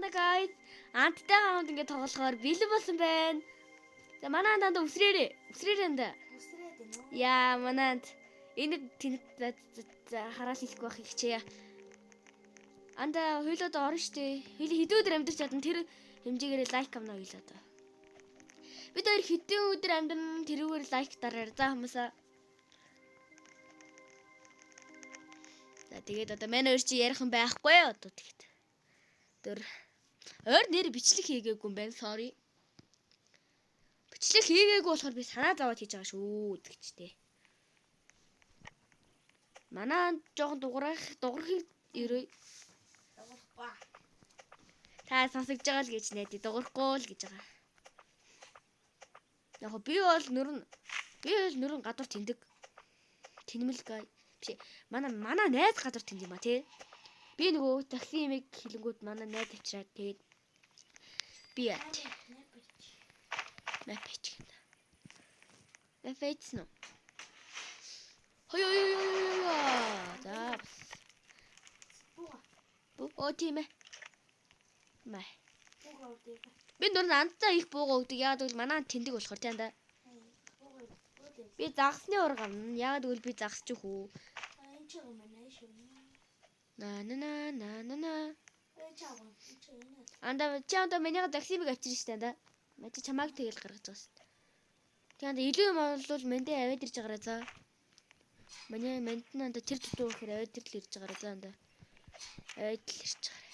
байна guys. Анттай хамт ингээд тоглохоор бэлэн болсон байна. За манай анд өсрээрээ. Өсрээрээ анда. Өсрээд байна уу? Яа, манай анд энэ тэнэг хараал хэлэхгүй байх хичээе. Анда хоёулаа орно штэ. Хэдэн өдөр амьдарч чадна тэр хэмжээгээр лайк авна хоёулаа доо. Бид хоёр хэдэн өдөр амьдарна тэрүүгээр лайк дараарай. За хүмүүсаа. За тэгээд одоо манай хоёр чи ярих юм байхгүй одоо тэгэхэд. Тэр ойр нэр бичлэг хийгээгүй юм байна. Sorry. Бичлэг хийгээгүй болохоор би санаа зовоод хийж байгаа шүү гэдэгчтэй. Манай жоохон дуграхыг ерөө Дуурахгүй. та сонсогдож байгаа л гэж найдаа дуурахгүй л гэж байгаа. Яг би бол нөрн гадуур тэндэг. Тэнмэл гай. Биш. Манай найз гадуур тэнд юм а тий. Би нөгөө такси имийг хилэнгүүд манай найз авчираад тэгээд би мэпэж гэнэ. Мэпэж нөө. Хой. За. Оо тийм ээ. Май. Би нөрн андтаа их буугаа өгдөг. Яагаад гэвэл манай тэндэг болохоор тий анда. Би загсны ураг авна. Яагаад гэвэл би загсчих үү. Энэ ч юм байна шүү. На. Чааваа. Анда чаанда миний таксимыг авчирч штэ анда. Мэж чамааг тэгэл гаргаж байгаа штэ. Тэгээ анда илүү юм бол мэндэ аваад ирж байгаарай за. Манай мэндэн анда тэр дутуу гэхээр аваад ирж байгаарай за анда. Аваад л ирж байгаарай.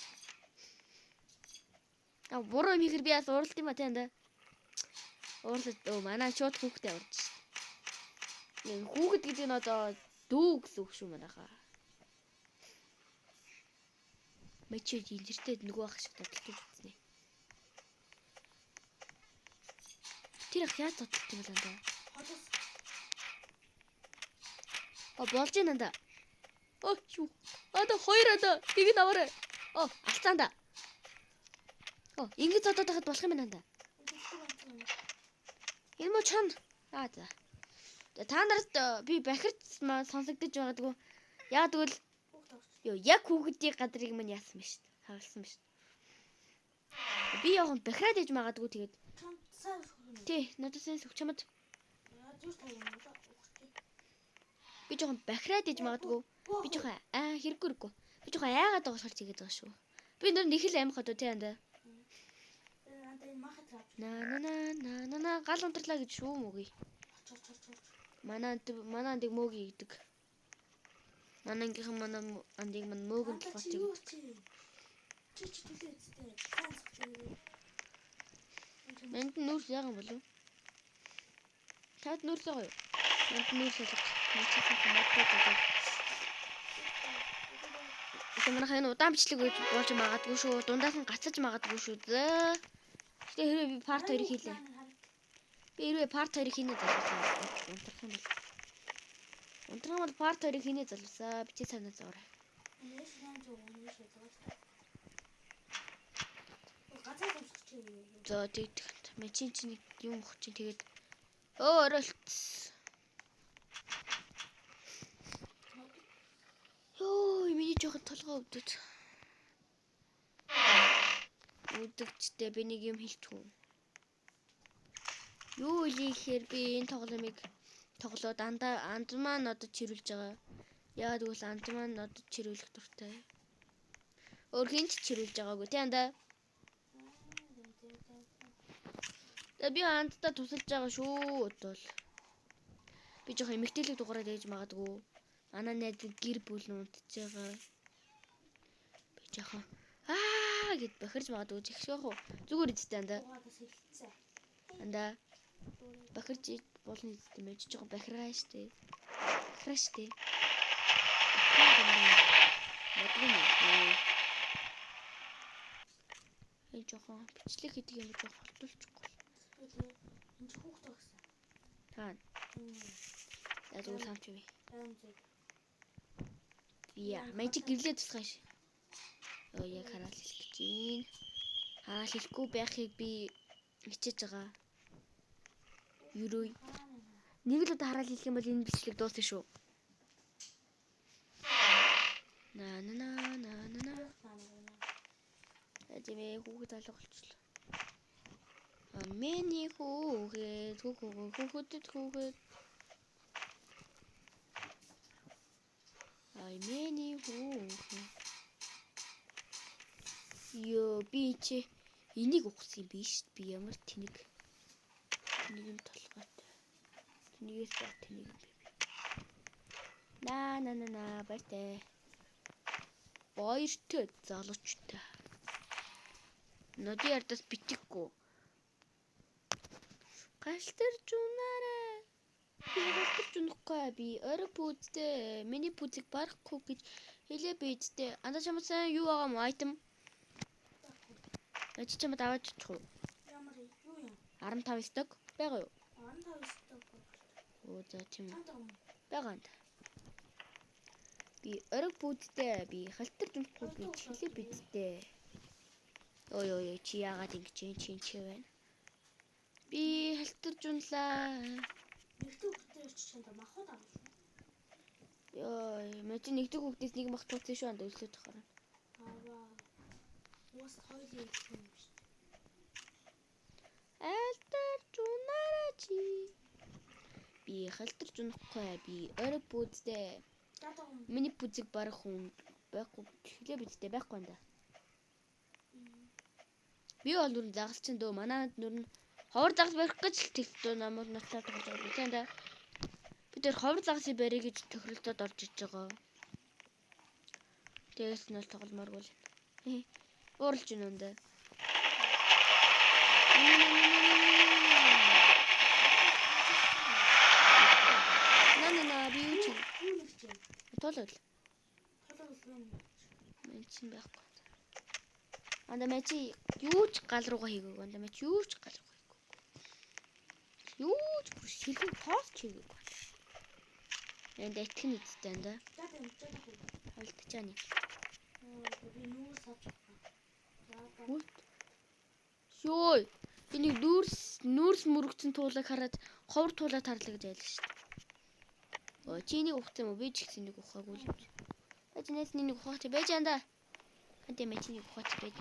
А буруу юм ихэр би бас уралд юм а тий анда. Уурлаад манай шууд хүүхдээ урж штэ. Хүүхэд гэдэг нь одоо дүү гэсэн үг шүү манайхаа. Мачи илэртэй нөгөө ах шиг тодтолдог үзнэ. Тэр ах яа тодтолдог юм анда? Болж байна анда. Юу. Ада хоёр анда. Нэг нь аваарай. Алцаанда. Ингэж зодоод байхад болох юм байна анда. Энэ муу чан. За. Та нарт би бахирч сонсогдож байгаагүй. Яа тэгвэл яг хүүхдийн гадрыг мань яасан биш. Хавлсан биш. Би яг бахираад ээж магадгүй тэгээд. Тий, надад сайн сүх чамд. Би жоохон бахираад ээж магадгүй. Би жоохон хэрэггүй. Би жоохон айгаад байгаа болохоор тэгээд байгаа шүү. Би нөр нэг л амих одоо тий анда. На гал унтрлаа гэж шүү мөгийг. Манай андыг мөөгийг гэдэг. Манай андыг мөөгийн толгойч гэдэг. Энд нүүрс яаган болов? Таад нүүрс байгаа юу? Энд нүүрс болов. Манай хайн удаан бичлэг болж магадгүй шүү. Дундаас нь гацаж магадгүй шүү. Гэтэ хэрвээ би парт 2-ыг хийлээ. Би хэрвээ парт 2-ыг хийнэ залуусаа. Унтрах юм бол. Унтрах бол парт 2-ыг хийнэ залуусаа. Би чи санаа зовоорой. За тэгт мачин чинь юм өгч чинь тэгээд оролт. Йоо, миний жоохон толгой өвдөж. Өвдөгчтэй би нэг юм хэлчихв. Юу илийхээр би энэ тоглоомыг тоглоод анд маань одоо чирүүлж байгаа. Яагаад гэвэл анд маань одоо чирүүлэх дуртай. Өөр хинч чирүүлж байгаагүй тий анда. Би андтай тусалж байгаа шүү бодвол. Би жоохон эмэгтэйлэг дугаараад ээж магадгүй. Манай найз гэр бүл нь унтж байгаа. Би жоохон гэд бохирж магадгүй чихшээх үү. Зүгээр эцтэй анда. Анда. Бохирж болно эцтэй мэж жоохон бохиргаа штэ. Бохираа штэ. Энэ жоохон бичлэг хийдэг юм жоохон холтуулчихгүй. Энд хүүхдээ өгсөн. Таа. Тэгвэл самч юу? Яа, мэж гэрлээ тусгаш. Яг хараал хэлэх гэж байна. Хараал хэлэхгүй байхыг би хичээж байгаа. Юрой. Нэг л удаа хараал хэлэх юм бол энэ бичлэг дуусна шүү. На. Ажимээ хүүхэд залга болчихлоо. Миний хүүхэд хүүхэд. Ай миний хүүхэд. Йоо би чи энийг ухсан юм биш. Би ямар тэнэг юм толгойтой. Тэнийгээс ба тэнэг юм бэ. На баяртай. Баяртай залуучтай. Ноди ардас битггүй. Галтарч унаарай. Би галтарч унахгүй би орой пүүзтэй. Миний пүүзийг барахгүй гэж хэлээ бийдтэй. Андаа чамсан юу байгаа юм айтем? Чи чамд аваад чичих уу? Ямар юу юм? 15 сток байгаа юу? 15 сток. Оо за тийм Антаа. байгаа энэ. Би орой пүүзтэй. Би галтарч унахгүй гэж хэлээ бийдтэй. Ой чи яагаад ингэж чи байна? Би халтарч унлаа. Нэгдэг хөтөөр чичэнд махад авах шүү. Йоо, мэж нэгдэг хүүхдээс нэг мах туцсан шүү анда өсөлт тахаар. Аа. Уус хоёул юм шүү. Халтарч унаарай чи. Би халтарч унахгүй. Би орой пүүзтэй. Даатаа. Миний пүүзийг барах хүн байхгүй. Хэлээ бидтэй байхгүй анда. Би бол нүрэн загалчин дөө. Манайд нүрэн ховор загас барих гэж тэгтөө намайг натаа тоглож байгаа би танда. Бид тэр ховор загасыг барих гэж тохиролдоод орж иж байгаа. Тэгээс нь бол тогломооргүй л. Ууралж байна үндэ. Би юу чи? Юу нэг чи? Толол. Толол байна. Мен чин байхгүй. Анда мачи юу ч гал руугаа хийгээгүй. Анда мачи юу ч гал руугаа хийгээгүй. Юу ч бүр шилэн тоос хийгээгүй. Энд итгэн үсттэй анда. Халтчааны. Би нүүрс авчих. Шой. Энийг нүүрс мөрөгцөн туулаг хараад ховор туулаад тарлаа гэж айлаа шүү дээ. Оо чиний ухсан юм уу? Би ч гэсэн нэг ухаагүй л юм. Ажнаас нэг ухаач байж анда. Хантай мачины ухаач байж.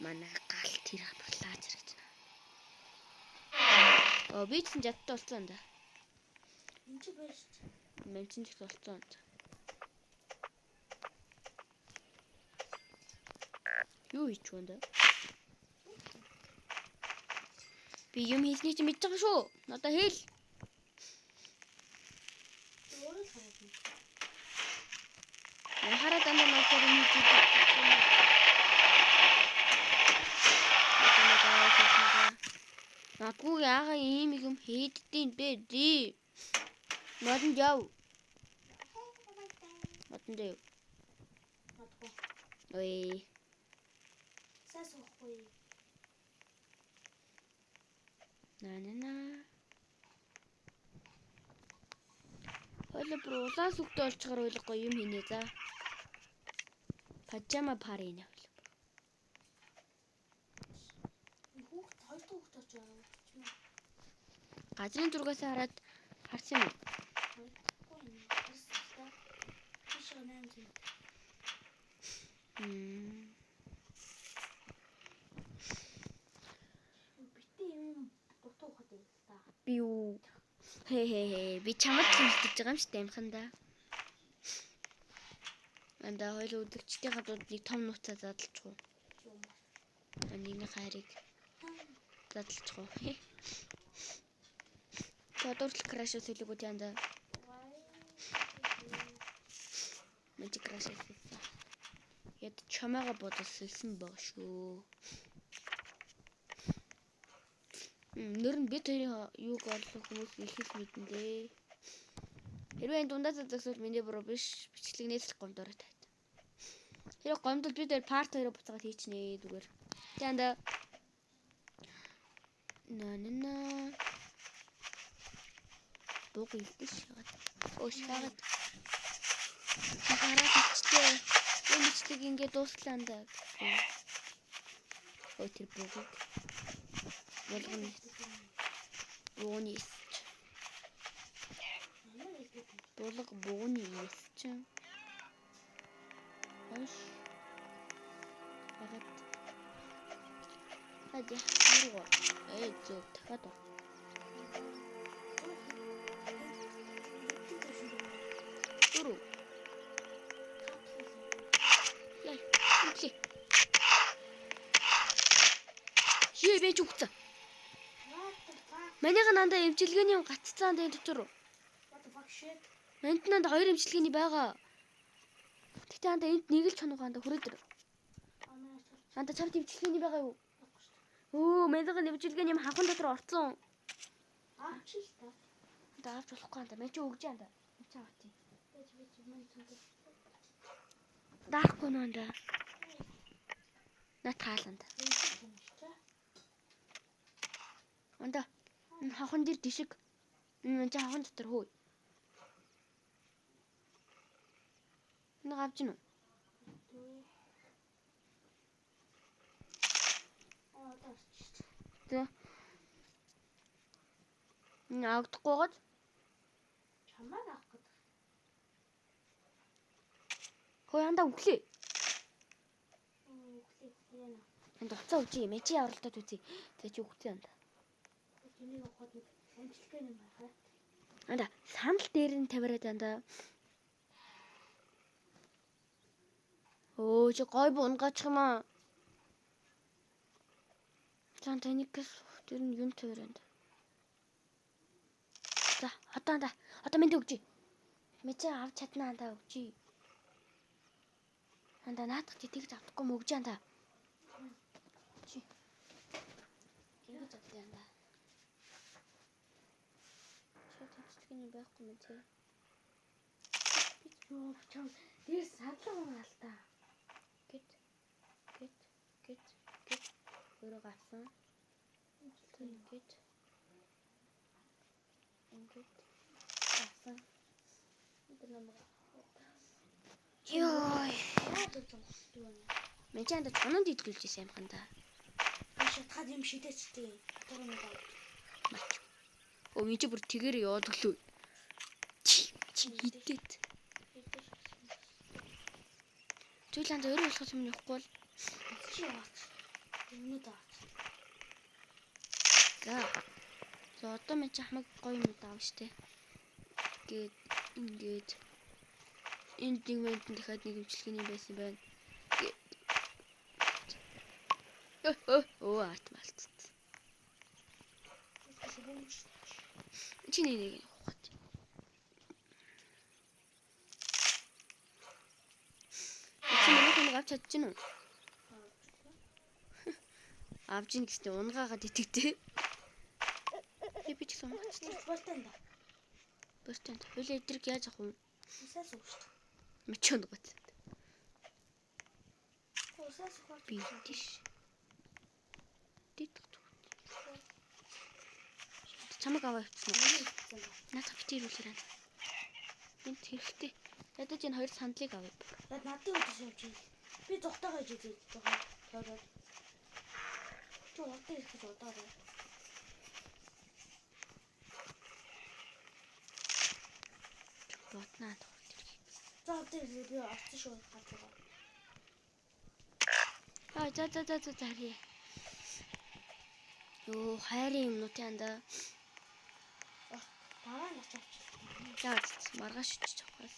Манай гал тэр болоо зэрэг байна. Оо би ч жадтай болсон анда. Энд чи байж. Мэнчин ч болсон анда. Юу хийч вэ анда? Би юм хийсний чи мэдж байгаа шүү. Надаа хэл. Өөрөө хараад. Хараад анда надад юм хийж байгаа. Надгүй яага ийм юм хийдtiin дээ ди. Модон яв. Модон дэв. Надгүй. Ой. Сасахгүй. На. Хойло бүр улаас үгтэй олчгаар ойлгохгүй юм хийнэ за. Пажама пари нэ. Хүүхд хоёр дахь хүүхд очоо. Газрын зургаас хараад харсан юм. Битээ юм дутуу хат юм л та. Би юу би чамд хэлж байгаа юм шүү дээ амханда. Анда хоёул өдөгчдийн гадууд нэг том нууцаа задлчих уу? Нэгний хайрыг задлчих уу? Тодорхой краш хэлээгүү танда. Мэд краш хэлсэн. Яд чамаага бодсон баг шүү. Нэр нь бид хоёрын юуг олох хүмүүс их их мэдэн дээ. Хэрвээ энэ дундаа зогсвол миний буруу биш. Бичлэгнээс л гомдороо тайт. Тэр гомдол бид хоёр парт хоёроо буцаагаад хийчихнэ зүгээр. Танда. На. Бог илдэж шагаад. Шагаад. Хараад ичтэй. Энэ бичлэг ингээд дуусглаа андаа. Тэр богыг болгоно. Бууны эсч. Булга бууны эсч. Аш. Хагаад. Хадя. Юу. Зөв дахиад. Дөрөв. Яа. Үгүй. Шээ бэж үгцэн. Манайх нандаа эмчилгээний гаццаанд энэ дотор. Энд нанд хоёр эмчилгээний байгаа. Гэтэ анда энд нэг л чоног анда хүрээдэр. Анда чамд эмчилгээний байгаа юу? Өө, манайх эмчилгээний юм хавхан дотор орцсон. Авч л та. Анда авч болохгүй анда. Мэн чи өгж анда. Мэн чи авах тийм. Даахгүй нанда. Нат хааланда. Анда. Энэ хавхан дээр дишиг. Мэн чи хавхан дотор хөөе. Нэг авч гинөө. Тэ. Энэ авдахгүй гад. Чамаа авах гэдэг. Хөөе анда өглөө. Өглөө. Энд уцаа үжи. Мэн чи авралтад үзье. Тэгээ чи өгцөө анда. Энийг авахд нэг амжилттай юм байна. Анда санал дээр нь тавиараад анда. Өө чи гой бунгачих юм аа. Чан таникс тэр нь юм тавиараад. За одоо анда. Одоо мэд өгчий. Мэ чи авч чаднаа анда өгчий. Анда наадах чи тэгж авахгүй мөгж анда. Чи. Ингэж авдаа анда. Тэний байхгүй мэн тий. Би юу чам дээр садлаа унаалта. Гэт. Өөрөө гацсан. Ингээд. Гацсан. Тэр намайг. Йой. Мэн чанд чонод идэлүүлж юм ханда. Би шатхад юм шидэчтэй. Тэр нэг аа. Мач. Оо минь чи бүр тэгэр яваад өглөө. Чи хитэт. Зүйлэнд өөрөө болох юм явахгүй бол Чи яваач. Өмнөд аваач. За одоо мэн чи хамаг гоё юм даав штэ. Ингээд энд нэг мэнд дахиад нэг имчилгээний байсан байна. Оо атмалт. Чи нэг ухаад. Чи нэг авч чадчихна уу? Авч ин гэстэй унгаагаад итгэвтэй. Би ч гэсэн унгаач. Бостанда. Бостанд. Хөлөө эдрэг яаж авах вэ? Усаас өгч. Мөч унгаач. Усаас өгч. Би тийш. Дит. Чамаг аваа явуулсан. Наад битэрүүлээ. Энд хэрэгтэй. Ядаж энэ хоёр сандлыг авъя. Яг надад өгч явж. Би зүгтайгаа хийж үзье. Тойроод. Чи удаа ирэх гэж удаа. Боднаа. За удаа ирээ би авчих шүү хаач байгаа. За харъя. Йоо хайрын юмнуудын анда. Дараа нь авчих. За маргааш шүтчих авахаас.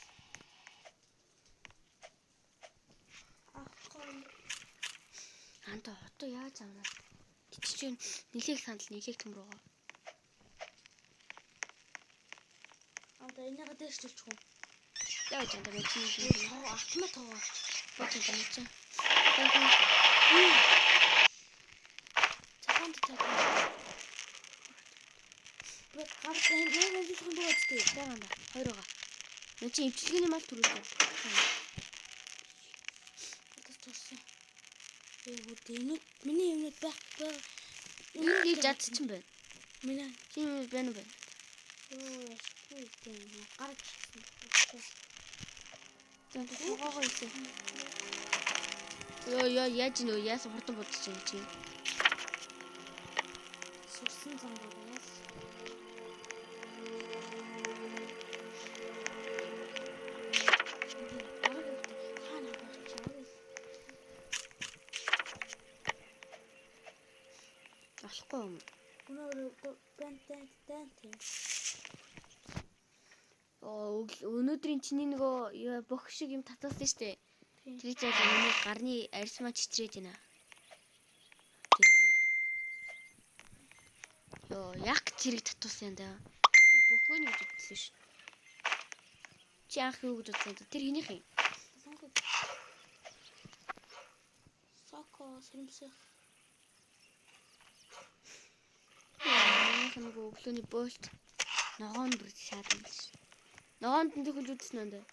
Анда одоо яаж авна? Чи нилээх сандал нилээх төм рүү. Анда энийгээ дээш төлчих үү? Яаж анда мэж чинь автомат тоо. бод юм мэж чинь. Цагаан дотор. Бод гар энэ зүйл хүн дөөдтэй. Яагаад хоёр байгаа. Мэн чи имчилгээний мал төрүүлсэн. Одоо турсан. Энийг миний юмнууд байх. Энэ нэг жадчихсан байна. Миний Чи юм байна уу? юу ястгүй гарч ирсэн. Зэн тугаагаа ийсэн. Йоо яаж нөө яасан хурдан бодож юм чи. Сурсан замбаа. болохгүй юм. Өнөөдрийн чиний нөгөө бүх шиг юм татуулсан штэ. Тэр зүйл миний гарны арьсмаа чичрээд байна. Яг зэрэг татуулсан юм даа. Би бүхвээ нэг гэж үзсэн ш. Чи анх юу гэж бодсон? Тэр хинийх юм? Соко сэрэмсэх. Манайх нөгөө өглөөний боолт ногоон бүр шаадан ш. Ногоонд нь төгөлж үзсэн юм даа.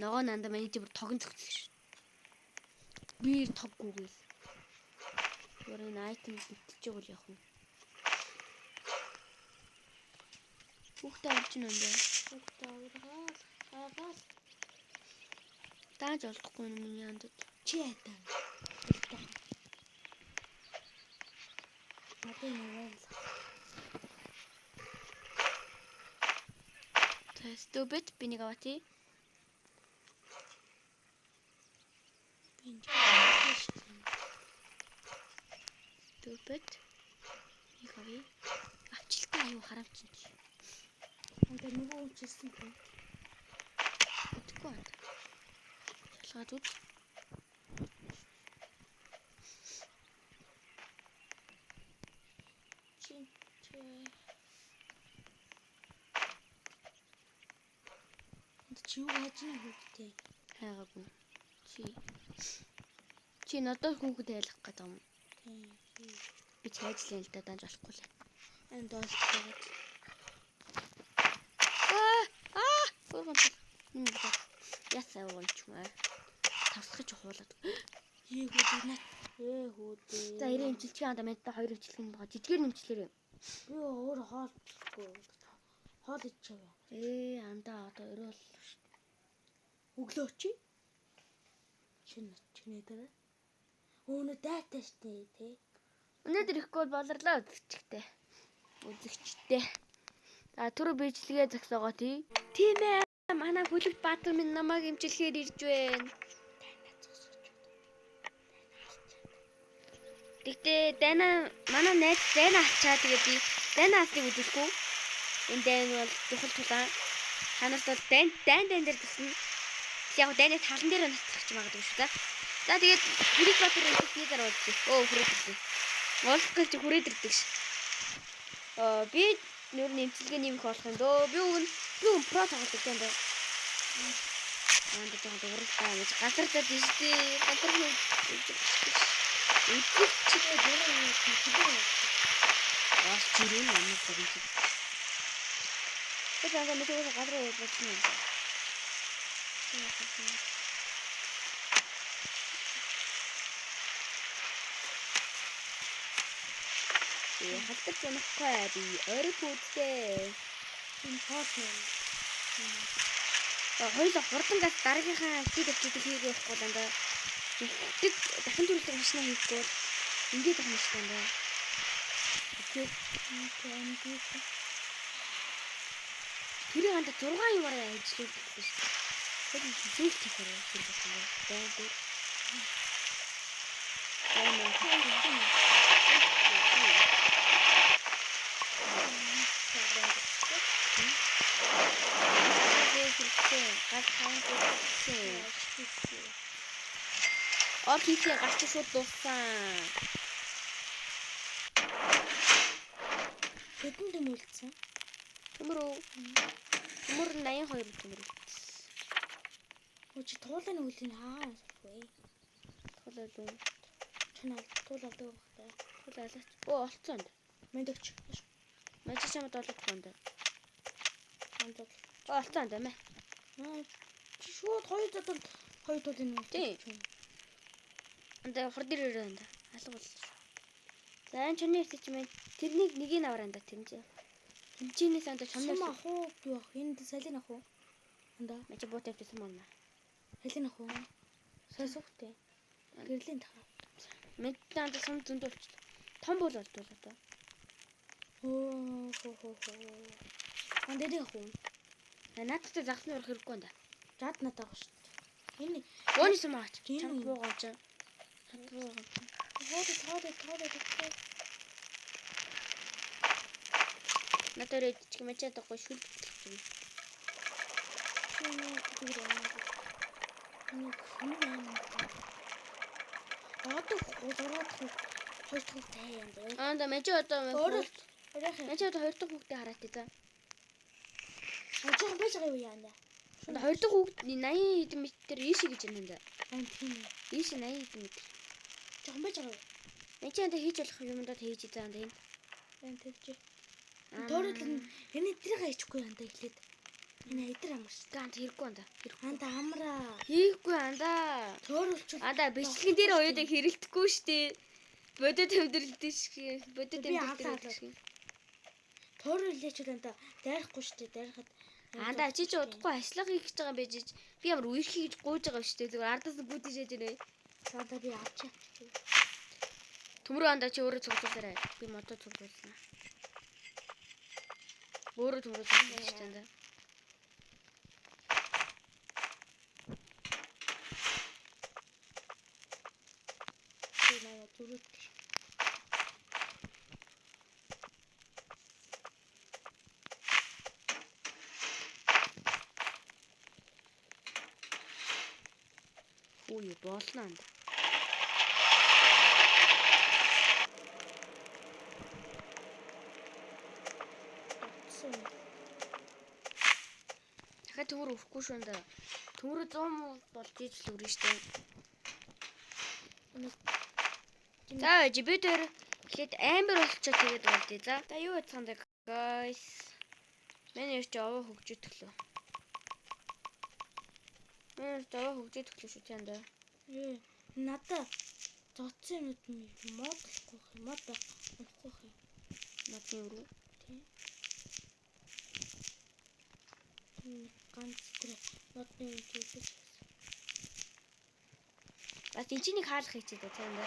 Ногоон анда миний бүр тогон зөгцсөн ш. Би тоггүйгээс. Гэр энэ айтем битчих үл явах нь. Хүүхдээ авч нь юм даа. Аагаад Тааж олдохгүй юм миний андад. чи ятаа. Надад нэг Stupid би нэг аваа тий. Stupid. Нэг авъя. Авчлаа аюу харамч юм чи. Анда нөгөө үчсэн юм. Үтгэхгүй байна. Шалгаад үз. Чи юу яаж юм хөөдтэй? Хайгаагүй. Чи надад хүүхэд айлах гэдэг юм. Би цайжлаа л да данж болохгүй л. Анд доостой. Гурван юм байна. Ясаа уунч маа. Тавсгаж хуулаад. Хөөдөө. Хөөдөө. За 90 имчилчгийн анда мэдээ 2 имчилгэн байгаа. Жижигэр нэмчлээрээ. Би өөр хоолгүй. Хоол ичээв. Андаа одоо өрөөл шүү. Өглөө чи? Чиний дээр. Өөнө дайтаа штэ тий. Өнөөдөр ихгүй болрлоо үзэгчтэй. Үзэгчтэй. За түрүү бичлэгээ зогсоогоо тий. Тийм ээ. Манай бүлэг баатар минь намайг имчилгээр ирж байна. Тэгтээ манай найз дайна алчаа тэгээд би дайна алцыг үзүүлэхгүй. Энэ дайн бол чухал тулаан. Ханаас бол дайн дээр гэсэн. Яг дайны талан дээр нацчих ч магадгүй шүү дээ. За тэгээд Хүрээд Баатар имчилсний дараа үзье. Хүрээд ирдэг. Олох гэж хүрээд ирдэг ш. Би нөр нэмчилгээ нэмэх болох юм дөө. Би про тоглох юм даа. Анд жоо дууралтай гэж газар дээр тийштэй газар нь үзчих чигээ дөрөв юм чигээ. Чирэн ямар гэж. Тэгээд ангаа мэдээ газар уу болсон юм. Халтар зэнэхгүй би орой пүүдтэй. Энэ фото. Хоёул хурдангаас дараагийнхаа активитет хийгээ явахгүй л андаа. Тэгтэг дахин төрөлтэй машина хийхгүй бол ингээд байх юм шиг байна. Окей. Тэр анда 6 юмараа ажиллаж байсан шүү дээ. Тэр зүйл хийхээр байсан юм байна. Орхисын гарч шууд дууссан. Хэдэн дэм үлдсэн? Төмөр 82 төмөр. Чи туулын үлдгийг хаагаад вэ? Туулаад уу. Чанаа туулаад өгөхтэй. Туулаад. Олцсон. Мэдвч. Мэж чамд олохгүй юм. Андаа. Олцсон юм ээ. Чи шууд хоёр туулын үлдээ. Анда хурд ирээ анда. Алга бол. За энэ чөний хэсэг чимээ тэрнийг нэгийг аваар анда тэрнээ. Хэмчээнээс анда чамнаас ах уу юу ах энд салин ах уу? Анда. Мэж бот авчихсан мөн. Салин ах уу? Сосохтэй. Гэрлийн тахаа. Мэж анда сум зөндөө болчихлоо. Том бол болдвол одоо. Хоо. Анда дэх уу? Наадтай загсны урах хэрэггүй анда. Жад надад авах шүү дээ. Энэ өөний сум аач. Чам буугаач. Тоод. Надад идчих юм чадахгүй шүлт. Хоёр дахь тай юм байна. Да мэж одоо Өөрөө мэж одоо хоёр дахь хүүхдээ хараад тий. жоохон байж байгаа юу яанда. Хоёр дахь хүүхд 80 хэдэн метр ийш гэж байна энэ. Тийм. Ийш 80 хэдэн метр. Жоохон байж байгаа юу? Мэж энэ хийж болох юмдад хийж заан дээ. Байн тэгж. Тоорол энэ тэрийг хийчихгүй янда эхлээд. Энэ эдэр амарч. Ганц хэрэггүй анда. Анда амраа. Хийхгүй анда. Тооролч. Анда бичлэгэн дээр хоёудаа хэрэглэхгүй штэ. Бодит тэмдэрлэлтэй шиг. Бодит тэмдэрлэлтэй шиг. Тоорол лээч анда дайрахгүй штэ. Дайрахад анда чи ч удахгүй ажиллах хийж байгаа юм байж. Би ямар үерхий гэж гуйж байгаа штэ. Зүгээр ардаас гүйдэж яж нэ. Сада би авчаа. Төмрөө анда чи өөрөө цуглуулаарай. Би мотор цуглуулна. Өөрөө төмрөө цуглуулж штэ анда. Зүрх. Үй болно анда. Дахиад төмөр өрөхгүй шүү анда. Төмрөө 100 болж иж л өрнө штэ. За би дээр ихэд амбер болчоо тэгээд болдё. За юу яцгаанда guys. Миний ч аваа хөгжиж төглөө. Миний ч аваа хөгжиж төглөө шүү чанда. Надаа зоцсон юм модлохгүй мод болохгүй. Надны өрөө. Тийм. Ганц тэр модны юм тийгэж. Бас энэчнийг хаалгах хийчихэд та чанда.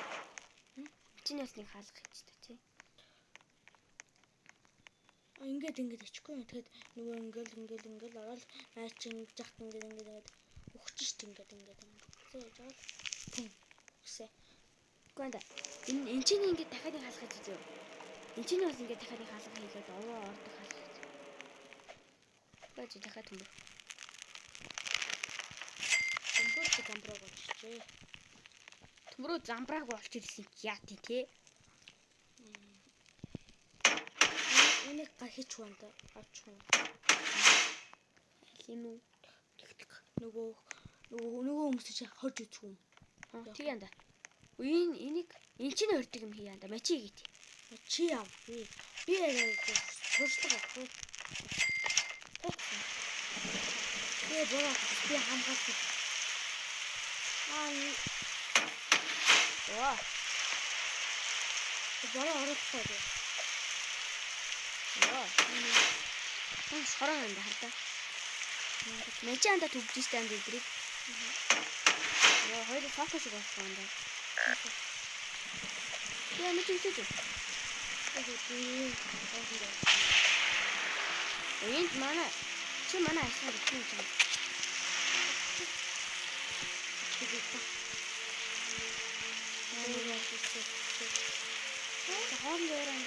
Чиний бас нэг хаалгах хийчихэд тий. Ингээд ичихгүй юм. Тэгэхэд нөгөө ингээл ороод наа чи ингэж яхад ингээд өгч штт ингээд. Зөө жаал. Тийм. Үсэ. Гэнда. Энэчнийг ингээд дахиад нэг хаалгах хийж зөө. Энэчнийг бас ингээд дахиад нэг хаалгах хийгээд овоо ордог хаалгах. Бач дахиад төмөр. Төмөрч гамбраа болчихжээ. Төмрөө замбрааг болж ирсэн яа тий. Энийг гахиж хуанда авчих юм. Хин үү? Нөгөө хүмүүс чи хож үзэх юм. Тий янда. Энийг чинь өрдөг юм хий янда. Мачи гээд. Чи яв. Би туршлага авах. Би бороо би хамгаалах. Оо. Бороо орохгүй. Оо. Хэн шорон анда хардаа. Мачи анда төгж штэ анда идрийг. Яа хоёр фокус шиг болсон анда. Яа мачи үсэж. Энд манай асаа бичсэн юм. Хоол дээрээ.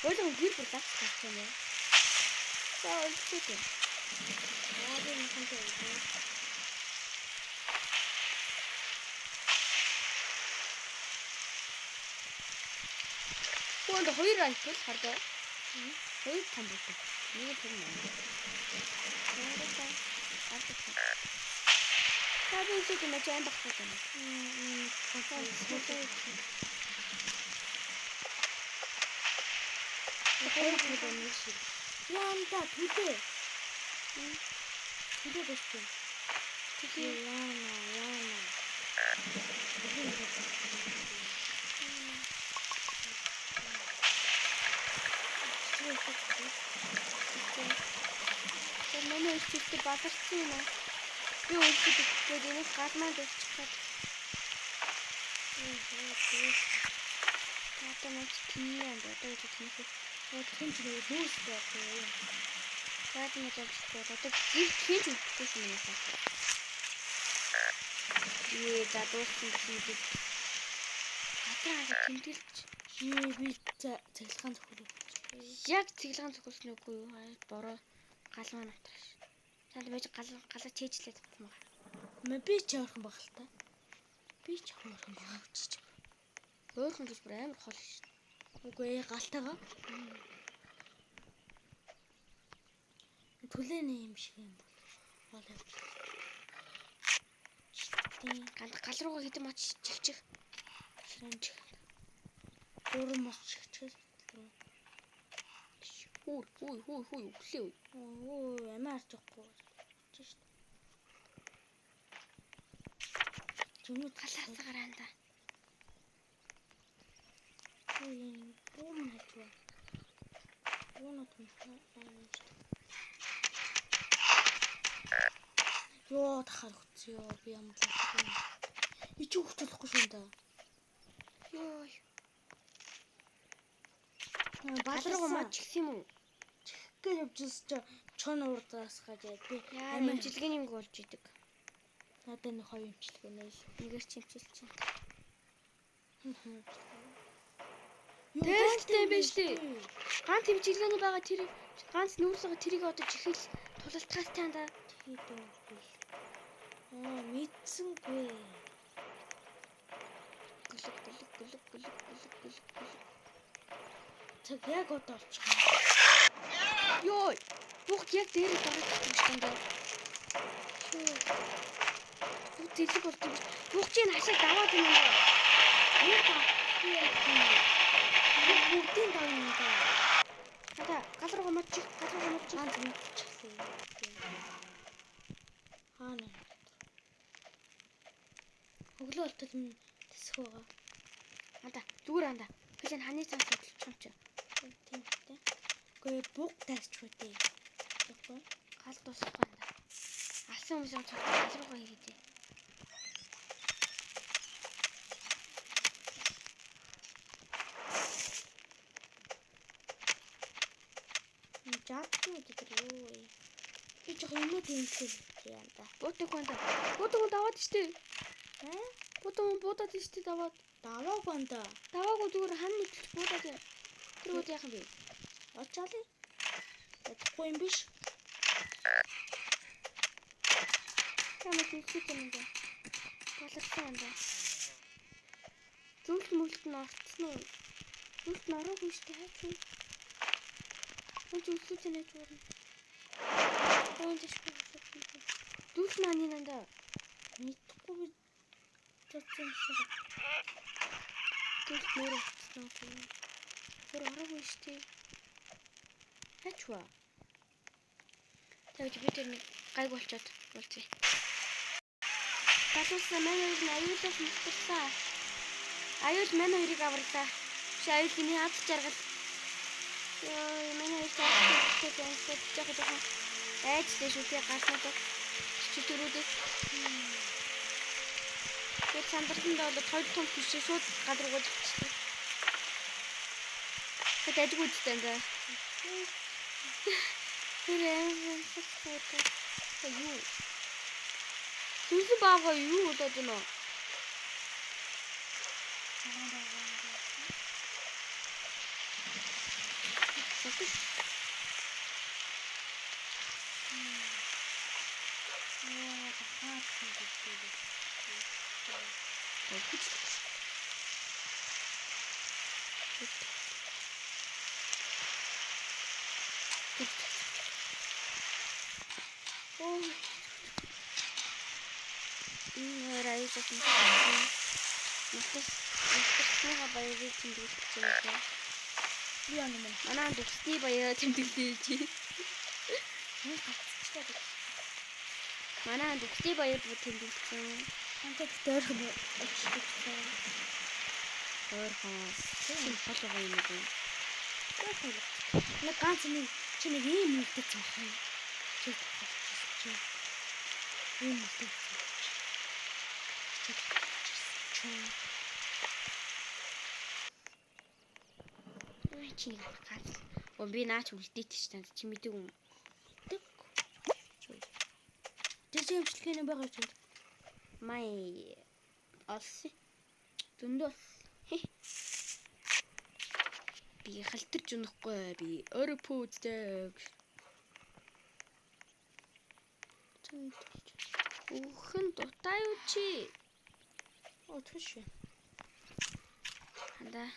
Өөрөө гэр бүр дагч тавьсан юм. За үлдээ. Яагаад юм хэнтэй. Хөөнд хоёр айпл хардаа. Хоёр том бүтэв. Нэг том юм. Хаадаг зүйл мэж ам багтах юм. Яанда түлээ. Түлээ босч. Түлээ яана. Тэр манай ихтэй бадарсан юм аа. Би өөрсдөө тэгээд энэ гадмаад өсчих гээд. Татамж тийм одоо ч тийм их нүүс байх юм. За юм болоод одоо хийж өгөхгүй юм байна. За дууссан гэсэн үг. Хатаа тэмдэглэж би цэглэгаан зөвхөн. Яг цэглэгаан зөвхөлсөн үгүй юу? Бороо галмаа натрааш. Танд байж галаа чэйжлээд татсан байгаа. Би ч ойрхон баг л та. Би ч ойрхон баг ч. Ойрхон гэж бүр амар хол шүү. Үгүй галтайгаа. Түлээний юм шиг юм бол явж. Гал руугаа хэдэн мач чивчих. Ширэнч. Гурван мач чивчих. Хүү өглөө. Амар жоохгүй. Чиш. Зүмэд галаасаа анда. Бүүмэн хажуу. Бүүнод юм. Ёо тахаар хөцөө би ямар л юм. Ичи хөцөлөхгүй шүү дээ. Ёо. Баалруу мач гэх юм уу? Чихгээ явжс ч чон урдаас гаж би амар жилгийн юм болж идэг. Надад нэг хоёр имчилгээ нээс. Нэгэр чимчилж чинь. Тэлтэй байж тээ. Ганц имчилгээний байгаа тэр ганц нүүрсээ тэрийг одоо чихэл тулалтгаас таанда хийдэг. Мэдсэнгүй. Гүлэг. Тэг яг одоо олчих. Ёо. Бүх яг дээр дараад байгаа юм даа. Бүх зэрэг болт юм. Бүх чинь хашаа даваад юм даа. Юу та? Бүгдийн даа юм даа. Хата гал руугаа мод чих. Ганц мэдчихлээ. Хаана? Өглөө болтол минь тэсэх байгаа. Анда зүгээр анда. Хилэн ханы цаас хөдлөж юм чи. Тийм үү? Гүй буг тасч үтэй. Тэгэхгүй Гал дуусахгүй анда. Алсан хүмүүс цаас гал руугаа хийгээд. Жадгүй гэдэг юу вэ? Би жоо юмуд юмсэл юм да. Буудаг даваад штэ. Буудаад штэ даваад. Давааг банда. Даваагүй зүгээр хан нэтлж буудаад. Тэр үед яах юм бэ? Очаалаа. Ядахгүй юм биш. Ямар хийх юм бэ? Боловсон юм да. Зүлт нь орцсон уу? Зүлт нь ороогүй штэ хайчих. Үгүй зүлт нь nejвэрнэ. Дэшгүй. Зүлт маань нанда. Мэдхгүй би тэгсэн шиг. Зүлт нөр орцсон уу? Тэр ороогүй штэ. Хачва. Тэгэж би тэр нэг гайг болчоод болцъя. Татусна манай хоёрын аюулаас мэлтэрсэн. Аюул манай хоёрыг аварлаа. Чи аюул миний хад жаргал. Ёо, манай хоёрыг авчихсан. Айчтай шүү дээ гаснаа. Чи төрөөдөө. Тэр сандралтанд бол хоёр том биш шууд гал руугаа чичсэн. Тэд ажгүй үстэй энэ. Тэр амар фото. Юу? Сүнсэн баага юу болоод байна вэ? Мартасныга баярыг тэмдэглэж байна. Би яа юм. Манай дөхсний баяраа тэмдэглэж байна. Манай дөхсний баяр бод тэмдэглэж байна. Антай дөөрхөн очиж байна. Ойрхон тийм хол байгаа юм уу? Нэг ганц нэг чи нэг ийм үлдэж байгаа юм. Чи ийм үлдэж. Чи ганц. Би наач үлдээт ч танд чи мэдээгүй юм. Жижиг имчилгээний байгаа ч юм. Май олсон. Зөндөө. Би халтарч унахгүй. Би өөрөө пүүздэг. Өхөн дутаа юу чи? Түш. Хандаа.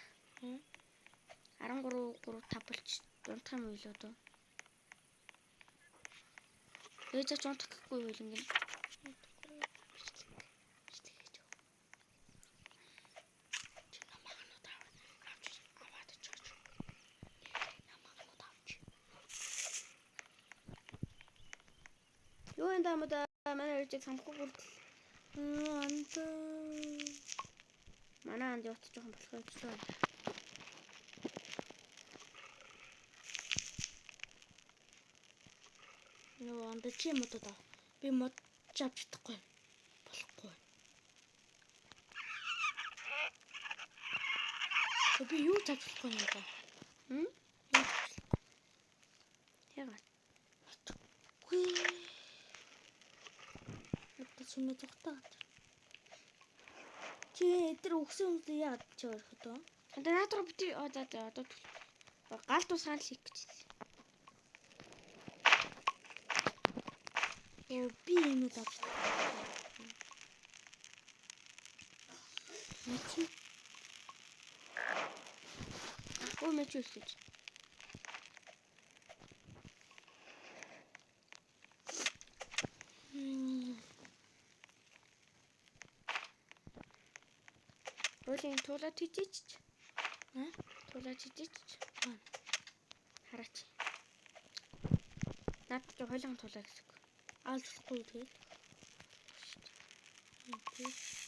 13 3 5 болч унтах юм уу лөө дөө. Ээж ч унтах гэхгүй юу ингэ. Юу энэ дамада манай ээж самхгүй бүрдэл. Анда. Манай анд явах жоохон болох юм байна. Нөө анда чи модод аа. Би мод авч чадахгүй. Болохгүй. Би юу тавьчихгүй юм бэ? Яагаад? Гүй. Надад сүмэ тогтоод. Чи эдгээр өгсөн үсээ яа чи орох вэ? Одоо наад руу бити одоо гал тусгаан хийх гэж байна. Би энэ удаа Мэчи. Өө мэчи үлээж. Ролын туулаад хийчих. Туулаад хийчих. Хараач. Наад чи хойлон туулаа гэсэн. Алзахгүй тэгэл.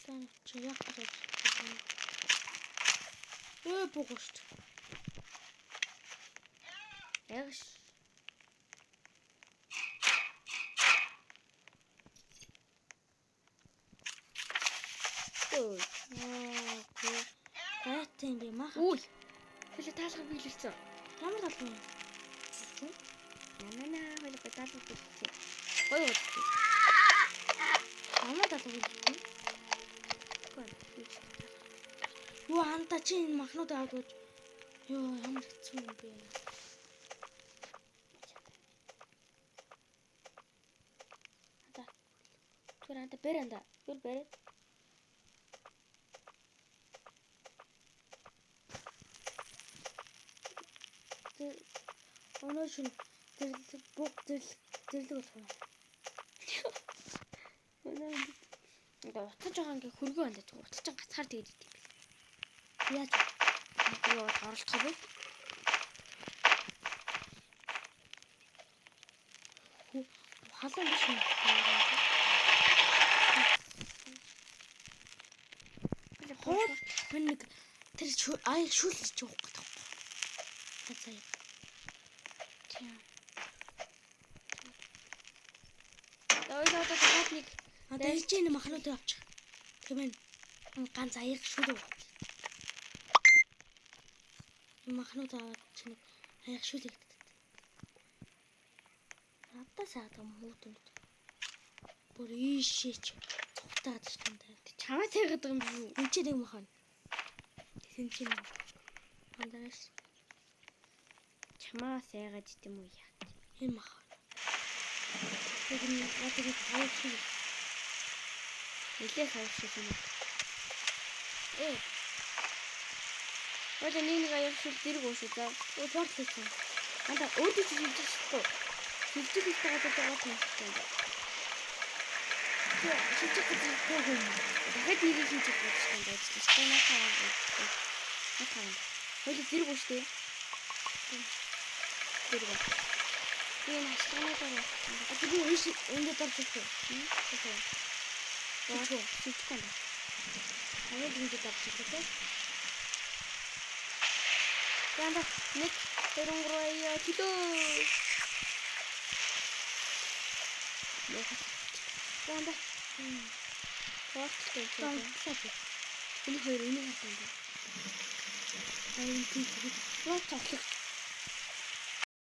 Тань чи яах гэж богошт. Ягш. Ой. Тэтэн би мах. Үл. Хөлө таалга биелэлцэн. Ямар талбай юм? Нана хөлө таалга биелэлцэн. Ой ой. Ямар талбай юм? Юу анда чи энэ махнууд аваад ёо ямар хэцүү юм бэ? Анда. Түр анда бэрэнда. Түр бэрэ. Өнөөдөр шин бүх зэрлэг болох юм. Одоо утгаж байгаа ингээ хөргөө андаж утгаж гацхаар тэгээд идэв. Яаж юу оролцох вэ? халуун биш юм. Хол нэг тэр аяг шүүлж явах гэдэг. Хацаа. Тийм. Одоо хатник Одоо ээж энэ махнуудыг авчих. Тэгмээ ганц аяг шүүлээ. Махнууд аваад чинь аяг шүүлээ гэдэг. Надад саадаг муудад. Бүр ийшээч цухтаад штантай. чамаа цайгаад байгаа юм биш үү? Энд чи нэг махан. Тэн чи андараш Чамаа сайгаад идэм үү яа. энэ махан. Тэгээд надад аяг шүүл. Нилээ хайрших юм. Одоо нэг аяг шүүл зэрэг уушаа за. Портлсон. Анда өөдөө чи хийчихгүй. Хийчих хэрэгтэй гадаг байгаа юм. Хийчих гэдэг юм. Дахиад ирэх хийж байгаа юм байна. Стена хаа. Хоёул зэрэг ууштэй. Зэрэг. Би нааштай байгаа. Одоо би энэ дээр тавьчих. Яа, хийчихгүй. Аяг энэ дээр тавьчих. Янда нэг тэрнгрой тидөө. Янда. Форттэй Тавьчих. энэ хоёр үнийг хатсан. Аяг энэ дээр Нууц авчих.